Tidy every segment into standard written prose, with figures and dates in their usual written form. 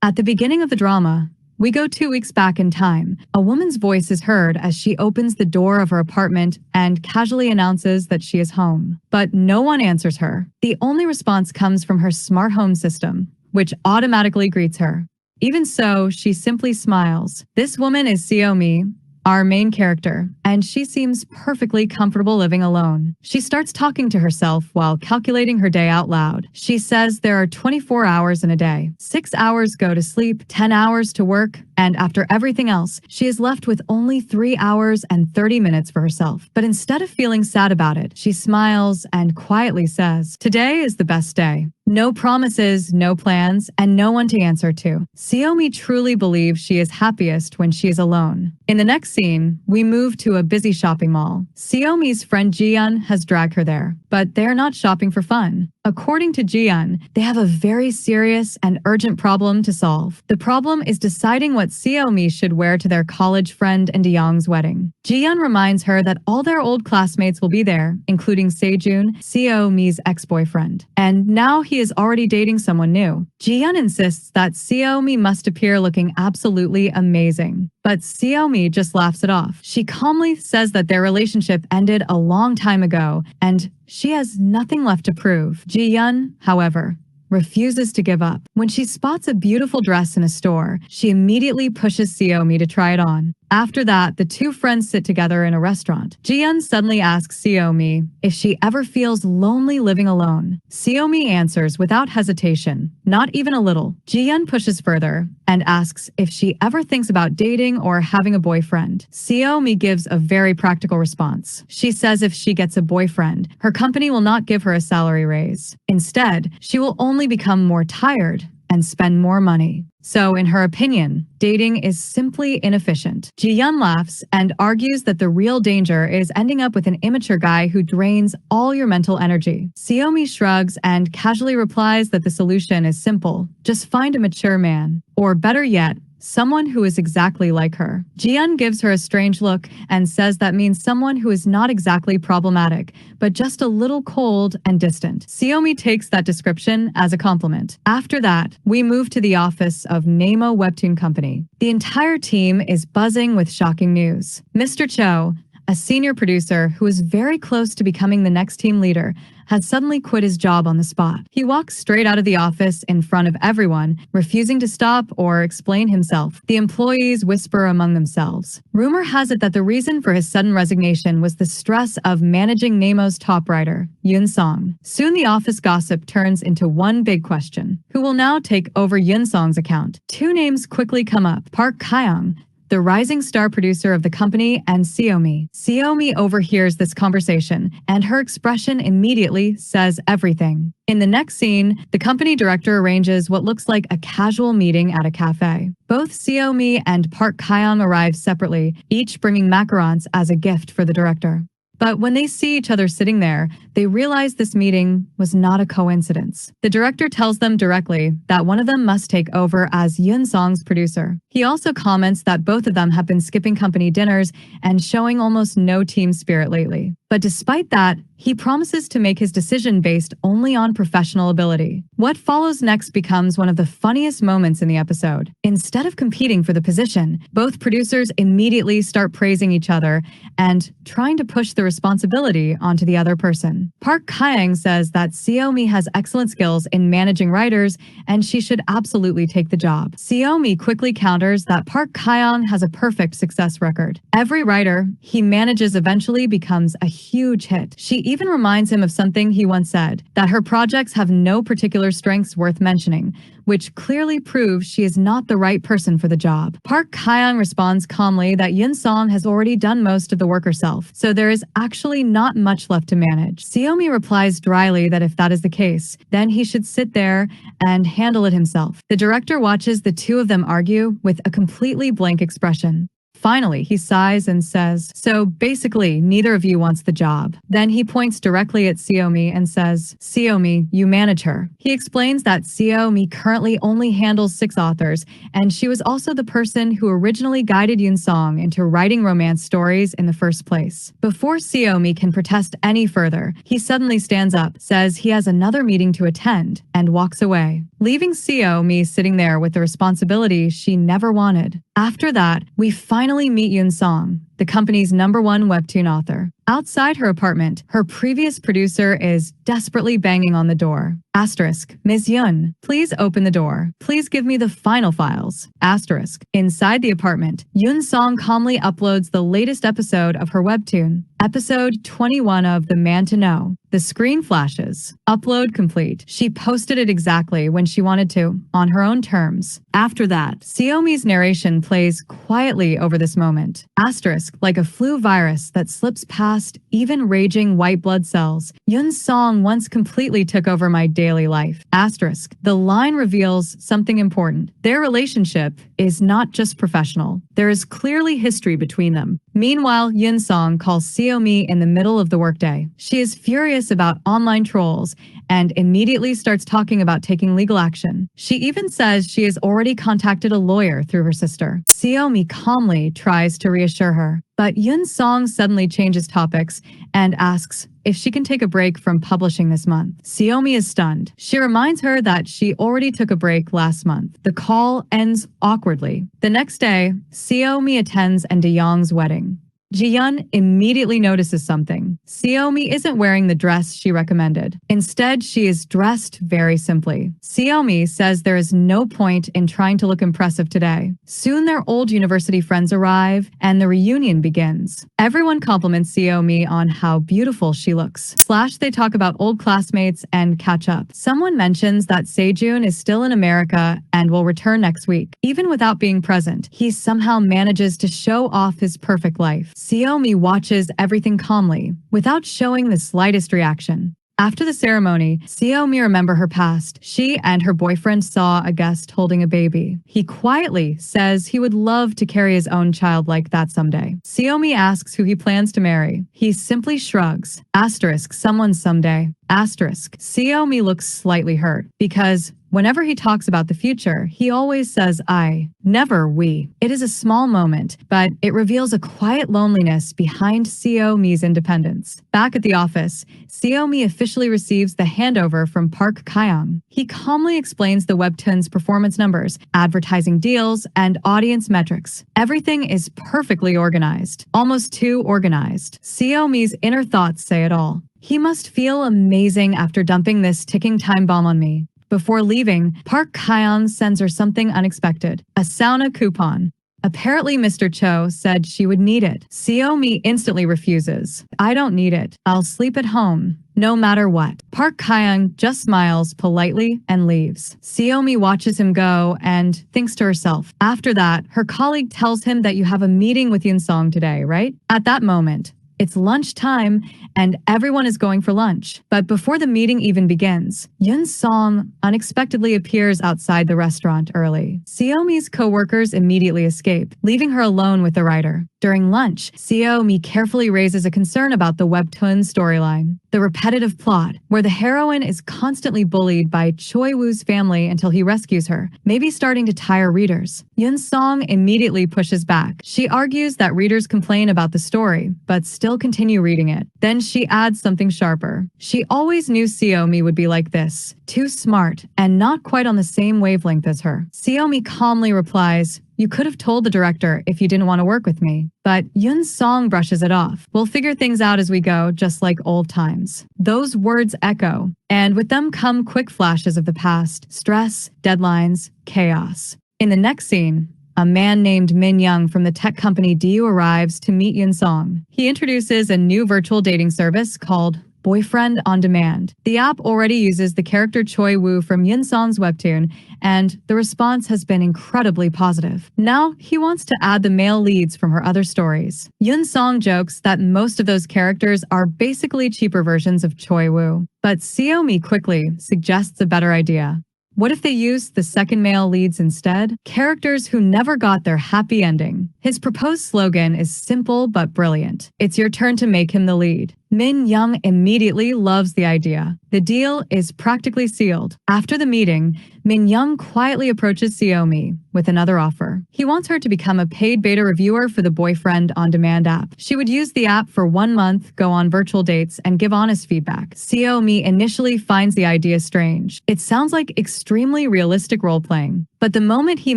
At the beginning of the drama, we go 2 weeks back in time. A woman's voice is heard as she opens the door of her apartment and casually announces that she is home. But no one answers her. The only response comes from her smart home system, which automatically greets her. Even so, she simply smiles. This woman is Xiaomi, our main character, and she seems perfectly comfortable living alone. She starts talking to herself while calculating her day out loud. She says there are 24 hours in a day. 6 hours go to sleep, 10 hours to work, and after everything else, she is left with only 3 hours and 30 minutes for herself. But instead of feeling sad about it, she smiles and quietly says, "Today is the best day." No promises, no plans, and no one to answer to. Xiaomi truly believes she is happiest when she is alone. In the next scene, we move to a busy shopping mall. Xiaomi's friend Jian has dragged her there, but they're not shopping for fun. According to Jian, they have a very serious and urgent problem to solve. The problem is deciding what Xiaomi should wear to their college friend and Young's wedding. Jian reminds her that all their old classmates will be there, including Sejun, Xiaomi's ex-boyfriend. And now he is already dating someone new. Jian insists that Xiaomi must appear looking absolutely amazing. But Xiaomi just laughs it off. She calmly says that their relationship ended a long time ago, and she has nothing left to prove. Ji-yun, however, refuses to give up. When she spots a beautiful dress in a store, she immediately pushes Xiaomi to try it on. After that, the two friends sit together in a restaurant. Ji-yun suddenly asks Xiaomi if she ever feels lonely living alone. Xiaomi answers without hesitation, not even a little. Ji-yun pushes further and asks if she ever thinks about dating or having a boyfriend. Xiaomi gives a very practical response. She says if she gets a boyfriend, her company will not give her a salary raise. Instead, she will only become more tired and spend more money. So, in her opinion, dating is simply inefficient. Ji-yun laughs and argues that the real danger is ending up with an immature guy who drains all your mental energy. Xiaomi shrugs and casually replies that the solution is simple. Just find a mature man. Or better yet, someone who is exactly like her. Ji-yun gives her a strange look and says that means someone who is not exactly problematic, but just a little cold and distant. Xiaomi takes that description as a compliment. After that, we move to the office of Nemo Webtoon Company. The entire team is buzzing with shocking news. Mr. Cho, a senior producer who is very close to becoming the next team leader, had suddenly quit his job on the spot. He walks straight out of the office in front of everyone, refusing to stop or explain himself. The employees whisper among themselves. Rumor has it that the reason for his sudden resignation was the stress of managing Nemo's top writer, Yoon Song. Soon the office gossip turns into one big question. Who will now take over Yoon Song's account? Two names quickly come up: Park Kyung, the rising star producer of the company, and Xiaomi. Xiaomi overhears this conversation, and her expression immediately says everything. In the next scene, the company director arranges what looks like a casual meeting at a cafe. Both Xiaomi and Park Kyung arrive separately, each bringing macarons as a gift for the director. But when they see each other sitting there, they realize this meeting was not a coincidence. The director tells them directly that one of them must take over as Yoon Song's producer. He also comments that both of them have been skipping company dinners and showing almost no team spirit lately. But despite that, he promises to make his decision based only on professional ability. What follows next becomes one of the funniest moments in the episode. Instead of competing for the position, both producers immediately start praising each other and trying to push the responsibility onto the other person. Park Kyung says that Xiaomi has excellent skills in managing writers and she should absolutely take the job. Xiaomi quickly counters that Park Kyung has a perfect success record. Every writer he manages eventually becomes a huge hit. She even reminds him of something he once said, that her projects have no particular strengths worth mentioning, which clearly proves she is not the right person for the job. Park Kyung responds calmly that Yoon Song has already done most of the work herself, so there is actually not much left to manage. Xiaomi replies dryly that if that is the case, then he should sit there and handle it himself. The director watches the two of them argue with a completely blank expression. Finally, he sighs and says, "So basically, neither of you wants the job." Then he points directly at Xiaomi and says, "Xiaomi, you manage her." He explains that Xiaomi currently only handles 6 authors, and she was also the person who originally guided Yun Song into writing romance stories in the first place. Before Xiaomi can protest any further, he suddenly stands up, says he has another meeting to attend, and walks away, leaving Xiaomi sitting there with the responsibility she never wanted. After that, we finally meet Yun Song, the company's #1 webtoon author. Outside her apartment, her previous producer is desperately banging on the door. Asterisk, "Ms. Yun, please open the door. Please give me the final files." Asterisk. Inside the apartment, Yun Song calmly uploads the latest episode of her webtoon, episode 21 of The Man to Know. The screen flashes. Upload complete. She posted it exactly when she wanted to, on her own terms. After that, Xiaomi's narration plays quietly over this moment. Asterisk, like a flu virus that slips past even raging white blood cells, Yun Song once completely took over my daily life. Asterisk, the line reveals something important. Their relationship is not just professional. There is clearly history between them. Meanwhile, Yun Song calls Xiaomi in the middle of the workday. She is furious about online trolls and immediately starts talking about taking legal action. She even says she has already contacted a lawyer through her sister. Xiaomi calmly tries to reassure her, but Yun Song suddenly changes topics and asks if she can take a break from publishing this month. Xiaomi is stunned. She reminds her that she already took a break last month. The call ends awkwardly. The next day, Xiaomi attends Young's wedding. Ji-yun immediately notices something. Xiaomi isn't wearing the dress she recommended. Instead, she is dressed very simply. Xiaomi says there is no point in trying to look impressive today. Soon their old university friends arrive, and the reunion begins. Everyone compliments Xiaomi on how beautiful she looks. They talk about old classmates and catch up. Someone mentions that Sejun is still in America and will return next week. Even without being present, he somehow manages to show off his perfect life. Xiaomi watches everything calmly, without showing the slightest reaction. After the ceremony, Xiaomi remembers her past. She and her boyfriend saw a guest holding a baby. He quietly says he would love to carry his own child like that someday. Xiaomi asks who he plans to marry. He simply shrugs. Asterisk, someone someday. Asterisk. Xiaomi looks slightly hurt because whenever he talks about the future, he always says I, never we. It is a small moment, but it reveals a quiet loneliness behind Xiaomi's independence. Back at the office, Xiaomi officially receives the handover from Park Kyung. He calmly explains the webtoon's performance numbers, advertising deals, and audience metrics. Everything is perfectly organized, almost too organized. Xiaomi's inner thoughts say it all. He must feel amazing after dumping this ticking time bomb on me. Before leaving, Park Kyung sends her something unexpected, a sauna coupon. Apparently, Mr. Cho said she would need it. Xiaomi instantly refuses. "I don't need it. I'll sleep at home, no matter what." Park Kyung just smiles politely and leaves. Xiaomi watches him go and thinks to herself. After that, her colleague tells him that you have a meeting with Yun Song today, right? At that moment, it's lunchtime, and everyone is going for lunch. But before the meeting even begins, Yun Song unexpectedly appears outside the restaurant early. Xiaomi's co-workers immediately escape, leaving her alone with the writer. During lunch, Xiaomi carefully raises a concern about the webtoon storyline. The repetitive plot, where the heroine is constantly bullied by Choi Woo's family until he rescues her, may be starting to tire readers. Yun Song immediately pushes back. She argues that readers complain about the story, but still continue reading it. Then she adds something sharper. She always knew Xiaomi would be like this, too smart, and not quite on the same wavelength as her. Xiaomi calmly replies, "You could have told the director if you didn't want to work with me." But Yun Song brushes it off. "We'll figure things out as we go, just like old times." Those words echo, and with them come quick flashes of the past, stress, deadlines, chaos. In the next scene, a man named Min Young from the tech company DU arrives to meet Yun Song. He introduces a new virtual dating service called Boyfriend on Demand. The app already uses the character Choi Woo from Yun Song's webtoon, and the response has been incredibly positive. Now, he wants to add the male leads from her other stories. Yun Song jokes that most of those characters are basically cheaper versions of Choi Woo. But Xiaomi quickly suggests a better idea. What if they used the second male leads instead? Characters who never got their happy ending. His proposed slogan is simple but brilliant. It's your turn to make him the lead. Min Young immediately loves the idea. The deal is practically sealed. After the meeting, Min Young quietly approaches Xiaomi with another offer. He wants her to become a paid beta reviewer for the Boyfriend on Demand app. She would use the app for 1 month, go on virtual dates, and give honest feedback. Xiaomi initially finds the idea strange. It sounds like extremely realistic role-playing. But the moment he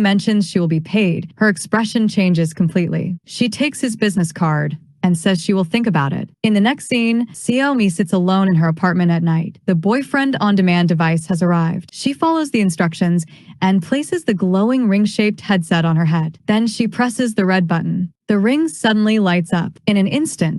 mentions she will be paid, her expression changes completely. She takes his business card and says she will think about it. In the next scene, Xiaomi sits alone in her apartment at night. The Boyfriend on-demand device has arrived. She follows the instructions and places the glowing ring-shaped headset on her head. Then she presses the red button. The ring suddenly lights up. In an instant,